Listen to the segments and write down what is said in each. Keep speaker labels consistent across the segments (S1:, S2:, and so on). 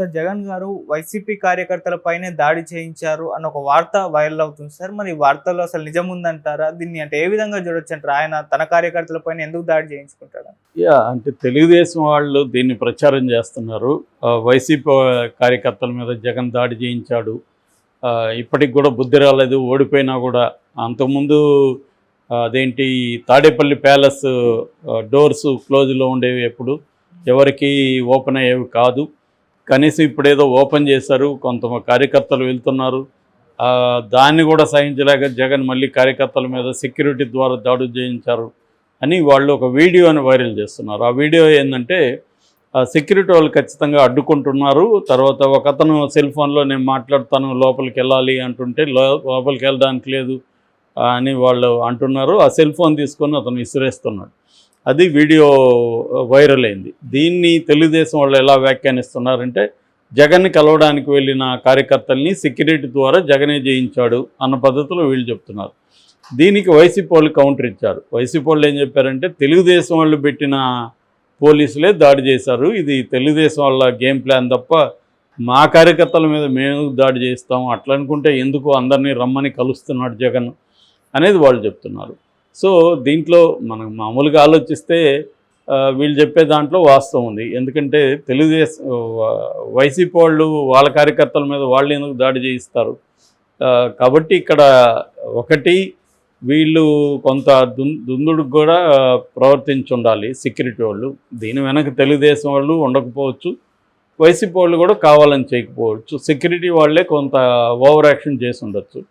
S1: Sir Jagan గారు YCP కార్యకర్తల పైనే దాడి చేయించారు అన్న ఒక వార్త వైరల్ అవుతుంది సార్. మరి ఈ వార్తలో అసలు నిజం ఉందంటారా? దీన్ని అంటే ఏ విధంగా చూడొచ్చంటారు? ఆయన తన కార్యకర్తల పైన ఎందుకు దాడి చేయించుకుంటాడు?
S2: అంటే తెలుగుదేశం వాళ్ళు దీన్ని ప్రచారం చేస్తున్నారు. వైసీపీ కార్యకర్తల మీద జగన్ దాడి చేయించాడు, ఇప్పటికి కూడా బుద్ధి రాలేదు, ఓడిపోయినా కూడా. అంతకుముందు అదేంటి తాడేపల్లి ప్యాలెస్ డోర్స్ క్లోజ్లో ఉండేవి, ఎప్పుడు ఎవరికి ఓపెన్ అయ్యేవి కాదు. కనీసం ఇప్పుడేదో ఓపెన్ చేశారు, కొంత కార్యకర్తలు వెళ్తున్నారు. దాన్ని కూడా సహించలేక జగన్ మళ్ళీ కార్యకర్తల మీద సెక్యూరిటీ ద్వారా దాడులు చేయించారు అని వాళ్ళు ఒక వీడియోని వైరల్ చేస్తున్నారు. ఆ వీడియో ఏంటంటే సెక్యూరిటీ వాళ్ళు ఖచ్చితంగా అడ్డుకుంటున్నారు. తర్వాత ఒక అతను సెల్ ఫోన్లో నేను మాట్లాడతాను, లోపలికి వెళ్ళాలి అంటుంటే లోపలికి వెళ్ళడానికి లేదు అని వాళ్ళు అంటున్నారు. ఆ సెల్ ఫోన్ తీసుకొని అతను విసిరేస్తున్నాడు. అది వీడియో వైరల్ అయింది. దీన్ని తెలుగుదేశం వాళ్ళు ఎలా వ్యాఖ్యానిస్తున్నారంటే, జగన్ని కలవడానికి వెళ్ళిన కార్యకర్తల్ని సెక్యూరిటీ ద్వారా జగనే జయించాడు అన్న పద్ధతిలో వీళ్ళు చెప్తున్నారు. దీనికి వైసీపీ వాళ్ళు కౌంటర్ ఇచ్చారు. వైసీపీ వాళ్ళు ఏం చెప్పారంటే, తెలుగుదేశం వాళ్ళు పెట్టిన పోలీసులే దాడి చేశారు, ఇది తెలుగుదేశం వాళ్ళ గేమ్ ప్లాన్ తప్ప మా కార్యకర్తల మీద మేము దాడి చేస్తాము, అట్లా అనుకుంటే ఎందుకు అందరినీ రమ్మని కలుస్తున్నాడు జగన్ అనేది వాళ్ళు చెప్తున్నారు. సో దీంట్లో మనం మామూలుగా ఆలోచిస్తే వీళ్ళు చెప్పే దాంట్లో వాస్తవం ఉంది. ఎందుకంటే తెలుగుదేశం వైసీపీ వాళ్ళు వాళ్ళ కార్యకర్తల మీద వాళ్ళు ఎందుకు దాడి చేయిస్తారు? కాబట్టి ఇక్కడ ఒకటి, వీళ్ళు కొంత దుందుడుకు కూడా ప్రవర్తించి ఉండాలి సెక్యూరిటీ వాళ్ళు. దీని వెనక తెలుగుదేశం వాళ్ళు ఉండకపోవచ్చు, వైసీపీ వాళ్ళు కూడా కావాలని చేయకపోవచ్చు. సెక్యూరిటీ వాళ్ళే కొంత ఓవర్ యాక్షన్ చేసి ఉండొచ్చు.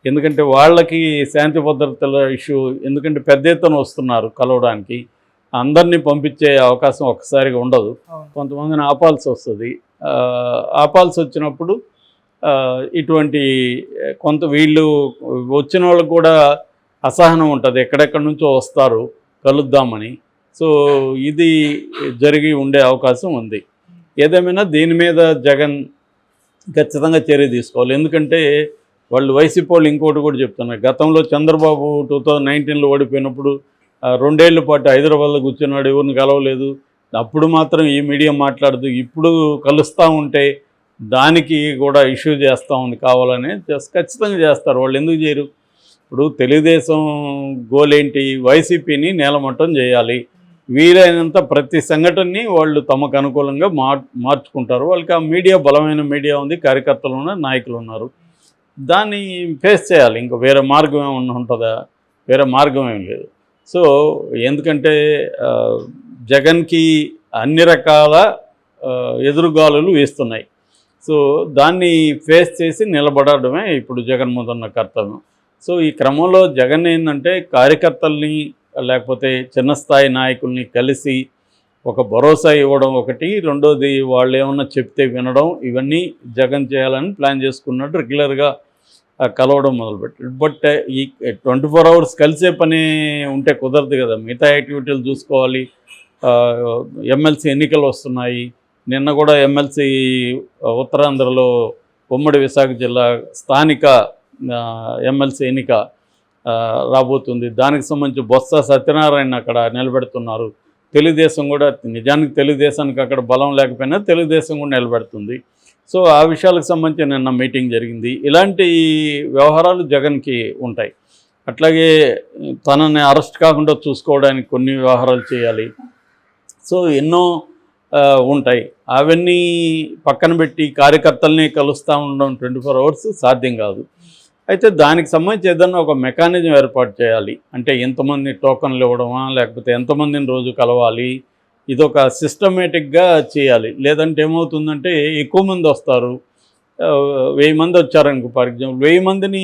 S2: ఎందుకంటే వాళ్ళకి శాంతి భద్రతల ఇష్యూ, ఎందుకంటే పెద్ద ఎత్తున వస్తున్నారు కలవడానికి, అందరినీ పంపించే అవకాశం ఒక్కసారిగా ఉండదు. కొంతమందిని ఆపాల్సి వస్తుంది. ఆపాల్సి వచ్చినప్పుడు ఇటువంటి కొంత వీళ్ళు వచ్చిన వాళ్ళకు కూడా అసహనం ఉంటుంది, ఎక్కడెక్కడి నుంచో వస్తారు కలుద్దామని. సో ఇది జరిగి ఉండే అవకాశం ఉంది. ఏదేమైనా దీని మీద జగన్ ఖచ్చితంగా చర్య తీసుకోవాలి. ఎందుకంటే వాళ్ళు వైసీపీ వాళ్ళు ఇంకోటి కూడా చెప్తున్నారు. గతంలో చంద్రబాబు 2019లో ఓడిపోయినప్పుడు 2 ఏళ్ల పాటు హైదరాబాద్లో కూర్చున్నాడు, ఎవరిని కలవలేదు. అప్పుడు మాత్రం ఈ మీడియా మాట్లాడదు, ఇప్పుడు కలుస్తూ ఉంటే దానికి కూడా ఇష్యూ చేస్తూ ఉంది కావాలని. ఖచ్చితంగా చేస్తారు. వాళ్ళు ఎందుకు చేయరు? ఇప్పుడు తెలుగుదేశం గోల్ ఏంటి? వైసీపీని నేలమట్టం చేయాలి. వీలైనంత ప్రతి సంఘటనని వాళ్ళు తమకు అనుకూలంగా మార్చుకుంటారు. వాళ్ళకి ఆ మీడియా, బలమైన మీడియా ఉంది, కార్యకర్తలు ఉన్నారు, నాయకులు ఉన్నారు. దాన్ని ఫేస్ చేయాలి. ఇంకా వేరే మార్గం ఏమన్నా ఉంటుందా? వేరే మార్గం ఏం లేదు. సో ఎందుకంటే జగన్కి అన్ని రకాల ఎదురుగాలులు వేస్తున్నాయి. సో దాన్ని ఫేస్ చేసి నిలబడడమే ఇప్పుడు జగన్ ముందున్న కర్తవ్యం. సో ఈ క్రమంలో జగన్ ఏంటంటే కార్యకర్తల్ని లేకపోతే చిన్న స్థాయి నాయకుల్ని కలిసి ఒక భరోసా ఇవ్వడం ఒకటి, రెండోది వాళ్ళు ఏమన్నా చెప్తే వినడం, ఇవన్నీ జగన్ చేయాలని ప్లాన్ చేసుకున్నట్టు రెగ్యులర్గా కలవడం మొదలుపెట్టాడు. బట్ ఈ 24 hours కలిసే పని ఉంటే కుదరదు కదా, మిగతా యాక్టివిటీలు చూసుకోవాలి. ఎమ్మెల్సీ ఎన్నికలు వస్తున్నాయి. నిన్న కూడా ఎమ్మెల్సీ ఉత్తరాంధ్రలో ఉమ్మడి విశాఖ జిల్లా స్థానిక ఎమ్మెల్సీ ఎన్నిక రాబోతుంది. దానికి సంబంధించి బొత్స సత్యనారాయణ అక్కడ నిలబెడుతున్నారు. తెలుగుదేశం కూడా, నిజానికి తెలుగుదేశానికి అక్కడ బలం లేకపోయినా తెలుగుదేశం కూడా నిలబెడుతుంది. సో ఆ విషయాలకు సంబంధించి నిన్న మీటింగ్ జరిగింది. ఇలాంటి వ్యవహారాలు జగన్కి ఉంటాయి. అట్లాగే తనని అరెస్ట్ కాకుండా చూసుకోవడానికి కొన్ని వ్యవహారాలు చేయాలి. సో ఎన్నో ఉంటాయి. అవన్నీ పక్కన పెట్టి కార్యకర్తల్ని కలుస్తూ ఉండడం 24 hours సాధ్యం కాదు. అయితే దానికి సంబంధించి ఏదన్నా ఒక మెకానిజం ఏర్పాటు చేయాలి. అంటే ఎంతమంది టోకన్లు ఇవ్వడమా, లేకపోతే ఎంతమందిని రోజు కలవాలి, ఇదొక సిస్టమేటిక్గా చేయాలి. లేదంటే ఏమవుతుందంటే ఎక్కువ మంది వస్తారు, 1000 మంది వచ్చారనుకో ఫర్ ఎగ్జాంపుల్, 1000 మందిని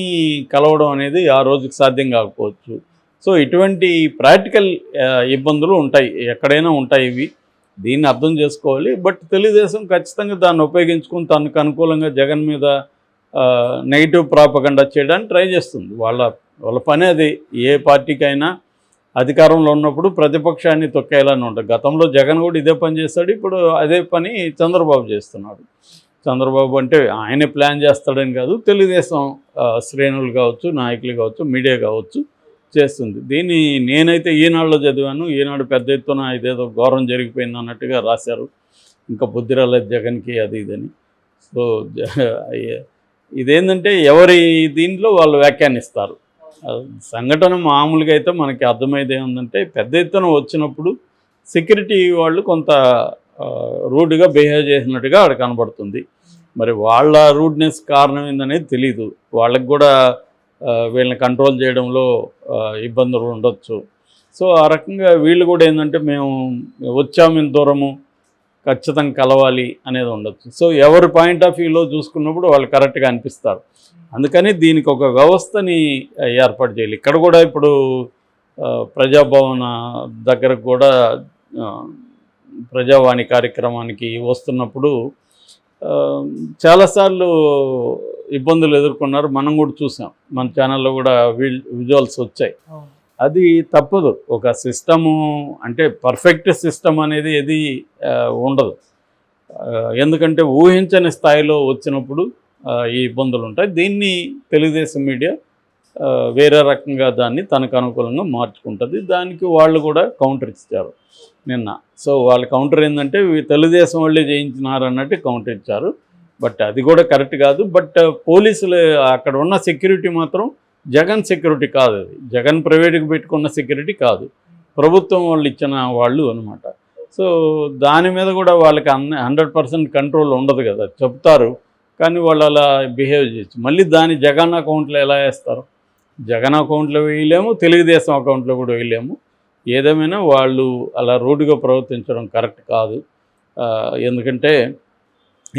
S2: కలవడం అనేది ఆ రోజుకి సాధ్యం కాకపోవచ్చు. సో ఇటువంటి ప్రాక్టికల్ ఇబ్బందులు ఉంటాయి, ఎక్కడైనా ఉంటాయి ఇవి. దీన్ని అర్థం చేసుకోవాలి. బట్ తెలుగుదేశం ఖచ్చితంగా దాన్ని ఉపయోగించుకుని తనకు అనుకూలంగా జగన్ మీద నెగిటివ్ ప్రాపగండా చేయడానికి ట్రై చేస్తుంది. వాళ్ళ పని అది. ఏ పార్టీకైనా అధికారంలో ఉన్నప్పుడు ప్రతిపక్షాన్ని తొక్కేయాలని ఉంటుంది. గతంలో జగన్ కూడా ఇదే పని చేస్తాడు, ఇప్పుడు అదే పని చంద్రబాబు చేస్తున్నాడు. చంద్రబాబు అంటే ఆయనే ప్లాన్ చేస్తాడని కాదు, తెలుగుదేశం శ్రేణులు కావచ్చు, నాయకులు కావచ్చు, మీడియా కావచ్చు చేస్తుంది. దీన్ని నేనైతే ఈనాడులో చదివాను. ఈనాడు పెద్ద ఎత్తున ఇదేదో ఘోరం జరిగిపోయింది అన్నట్టుగా రాశారు. ఇంకా బుద్ధి రాలేదు జగన్కి అది ఇదని. సో ఇదేంటంటే ఎవరి దీంట్లో వాళ్ళు వ్యాఖ్యానిస్తారు. సంఘటన మామూలుగా అయితే మనకి అర్థమైంది ఏముందంటే, పెద్ద ఎత్తున వచ్చినప్పుడు సెక్యూరిటీ వాళ్ళు కొంత రూడ్గా బిహేవ్ చేసినట్టుగా అక్కడ కనబడుతుంది. మరి వాళ్ళ రూడ్నెస్ కారణం ఏందనేది తెలీదు. వాళ్ళకి కూడా వీళ్ళని కంట్రోల్ చేయడంలో ఇబ్బందులు ఉండొచ్చు. సో ఆ రకంగా వీళ్ళు కూడా ఏంటంటే, మేము వచ్చాము ఇంత దూరము, ఖచ్చితంగా కలవాలి అనేది ఉండొచ్చు. సో ఎవరి పాయింట్ ఆఫ్ వ్యూలో చూసుకున్నప్పుడు వాళ్ళు కరెక్ట్గా అనిపిస్తారు. అందుకని దీనికి ఒక వ్యవస్థని ఏర్పాటు చేయాలి. ఇక్కడ కూడా ఇప్పుడు ప్రజాభవన దగ్గరకు కూడా ప్రజావాణి కార్యక్రమానికి వస్తున్నప్పుడు చాలాసార్లు ఇబ్బందులు ఎదుర్కొన్నారు. మనం కూడా చూసాం, మన ఛానల్లో కూడా విజువల్స్ వచ్చాయి. అది తప్పదు. ఒక సిస్టము అంటే పర్ఫెక్ట్ సిస్టమ్ అనేది ఏది ఉండదు. ఎందుకంటే ఊహించని స్థాయిలో వచ్చినప్పుడు ఈ ఇబ్బందులు ఉంటాయి. దీన్ని తెలుగుదేశం మీడియా వేరే రకంగా దాన్ని తనకు అనుకూలంగా మార్చుకుంటుంది. దానికి వాళ్ళు కూడా కౌంటర్ ఇచ్చారు నిన్న. సో వాళ్ళ కౌంటర్ ఏంటంటే, తెలుగుదేశం వాళ్ళే చేయించినారు అన్నట్టు కౌంటర్ ఇచ్చారు. బట్ అది కూడా కరెక్ట్ కాదు. బట్ పోలీసులు అక్కడ ఉన్న సెక్యూరిటీ మాత్రం జగన్ సెక్యూరిటీ కాదు. అది జగన్ ప్రైవేట్కి పెట్టుకున్న సెక్యూరిటీ కాదు, ప్రభుత్వం వాళ్ళు ఇచ్చిన వాళ్ళు అనమాట. సో దాని మీద కూడా వాళ్ళకి 100% కంట్రోల్ ఉండదు కదా. చెప్తారు కానీ వాళ్ళు అలా బిహేవ్ చేయొచ్చు. మళ్ళీ దాని జగన్ అకౌంట్లో ఎలా వేస్తారు? జగన్ అకౌంట్లో వేయలేము, తెలుగుదేశం అకౌంట్లో కూడా వేయలేము. ఏదేమైనా వాళ్ళు అలా రూడ్గా ప్రవర్తించడం కరెక్ట్ కాదు. ఎందుకంటే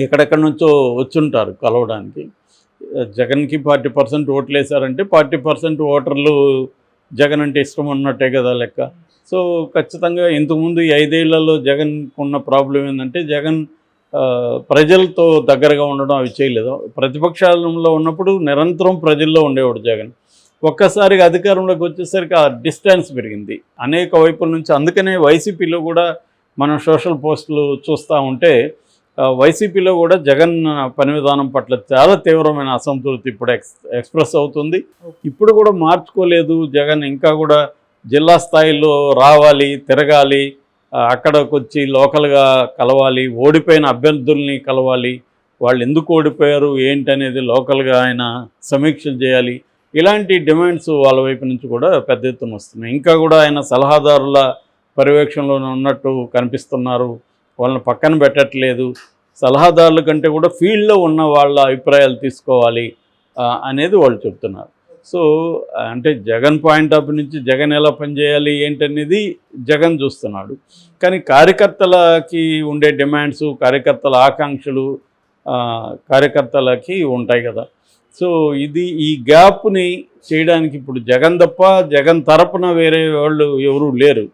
S2: ఎక్కడెక్కడి నుంచో వచ్చుంటారు కలవడానికి. జగన్కి 40% ఓట్లు వేశారంటే 40% ఓటర్లు జగన్ అంటే ఇష్టం ఉన్నట్టే కదా లెక్క. సో ఖచ్చితంగా ఇంతకుముందు ఈ 5 ఏళ్లలో జగన్కు ఉన్న ప్రాబ్లం ఏంటంటే, జగన్ ప్రజలతో దగ్గరగా ఉండడం అవి చేయలేదు. ప్రతిపక్షాలలో ఉన్నప్పుడు నిరంతరం ప్రజల్లో ఉండేవాడు జగన్. ఒక్కసారిగా అధికారంలోకి వచ్చేసరికి ఆ డిస్టెన్స్ పెరిగింది అనేక వైపుల నుంచి. అందుకనే వైసీపీలో కూడా మనం సోషల్ పోస్టులు చూస్తూ ఉంటే, వైసీపీలో కూడా జగన్ పని విధానం పట్ల చాలా తీవ్రమైన అసంతృప్తి ఇప్పుడు ఎక్స్ప్రెస్ అవుతుంది. ఇప్పుడు కూడా మార్చుకోలేదు జగన్. ఇంకా కూడా జిల్లా స్థాయిలో రావాలి, తిరగాలి, అక్కడికి వచ్చి లోకల్గా కలవాలి, ఓడిపోయిన అభ్యర్థుల్ని కలవాలి, వాళ్ళు ఎందుకు ఓడిపోయారు ఏంటనేది లోకల్గా ఆయన సమీక్షలు చేయాలి. ఇలాంటి డిమాండ్స్ వాళ్ళ వైపు నుంచి కూడా పెద్ద ఎత్తున వస్తున్నాయి. ఇంకా కూడా ఆయన సలహాదారుల పర్యవేక్షణలో ఉన్నట్టు కనిపిస్తున్నారు, వాళ్ళని పక్కన పెట్టట్లేదు. సలహాదారుల కంటే కూడా ఫీల్డ్లో ఉన్న వాళ్ళ అభిప్రాయాలు తీసుకోవాలి అనేది వాళ్ళు చెప్తున్నారు. సో అంటే జగన్ పాయింట్ ఆఫ్ నుంచి జగన్ ఎలా పనిచేయాలి ఏంటనేది జగన్ చూస్తున్నాడు. కానీ కార్యకర్తలకి ఉండే డిమాండ్స్, కార్యకర్తల ఆకాంక్షలు కార్యకర్తలకి ఉంటాయి కదా. సో ఈ గ్యాప్ని చేయడానికి ఇప్పుడు జగన్ తప్ప జగన్ తరపున వేరే వాళ్ళు ఎవరూ లేరు.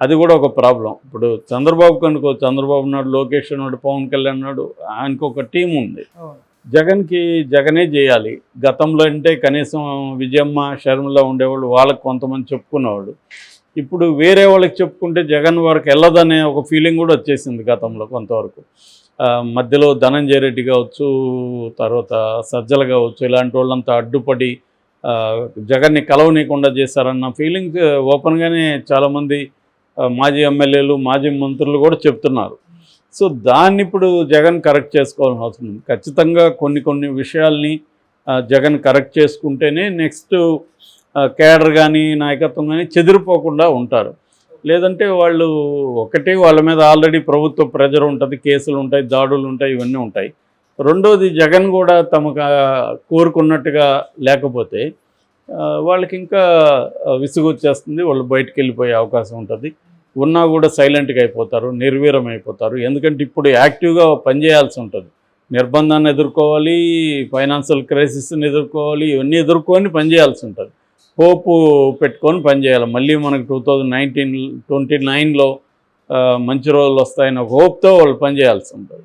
S2: అది కూడా ఒక ప్రాబ్లం. ఇప్పుడు చంద్రబాబు కనుకో, చంద్రబాబు నాయుడు, లోకేష్ నాయుడు, పవన్ కళ్యాణ్ నాయుడు, ఆయనకు ఒక టీం ఉంది. జగన్కి జగనే చేయాలి. గతంలో అంటే కనీసం విజయమ్మ, షర్మిల ఉండేవాళ్ళు, వాళ్ళకి కొంతమంది చెప్పుకునేవాళ్ళు. ఇప్పుడు వేరే వాళ్ళకి చెప్పుకుంటే జగన్ వరకు వెళ్ళదనే ఒక ఫీలింగ్ కూడా వచ్చేసింది గతంలో కొంతవరకు. మధ్యలో ధనంజయ రెడ్డి కావచ్చు, తర్వాత సజ్జల కావచ్చు, ఇలాంటి వాళ్ళంతా అడ్డుపడి జగన్ని కలవనీయకుండా చేశారన్న ఫీలింగ్ ఓపెన్గానే చాలామంది మాజీ ఎమ్మెల్యేలు, మాజీ మంత్రులు కూడా చెప్తున్నారు. సో దాన్ని ఇప్పుడు జగన్ కరెక్ట్ చేసుకోవాల్సిన అవసరం ఉంది. ఖచ్చితంగా కొన్ని విషయాల్ని జగన్ కరెక్ట్ చేసుకుంటేనే నెక్స్ట్ కేడర్ కానీ నాయకత్వం కానీ చెదిరిపోకుండా ఉంటారు. లేదంటే వాళ్ళు ఒకటి, వాళ్ళ మీద ఆల్రెడీ ప్రభుత్వ ప్రెజర్ ఉంటుంది, కేసులు ఉంటాయి, దాడులు ఉంటాయి, ఇవన్నీ ఉంటాయి. రెండోది జగన్ కూడా తమకు కోరుకున్నట్టుగా లేకపోతే వాళ్ళకి ఇంకా విసుగు వచ్చేస్తుంది, వాళ్ళు బయటికి వెళ్ళిపోయే అవకాశం ఉంటుంది. ఉన్నా కూడా సైలెంట్గా అయిపోతారు, నిర్వీర్యం అయిపోతారు. ఎందుకంటే ఇప్పుడు యాక్టివ్గా పనిచేయాల్సి ఉంటుంది. నిర్బంధాన్ని ఎదుర్కోవాలి, ఫైనాన్షియల్ క్రైసిస్ని ఎదుర్కోవాలి, ఇవన్నీ ఎదుర్కొని పనిచేయాల్సి ఉంటుంది. హోపు పెట్టుకొని పనిచేయాలి. మళ్ళీ మనకు 2029లో మంచి రోజులు వస్తాయన్న హోప్తో వాళ్ళు పనిచేయాల్సి ఉంటుంది.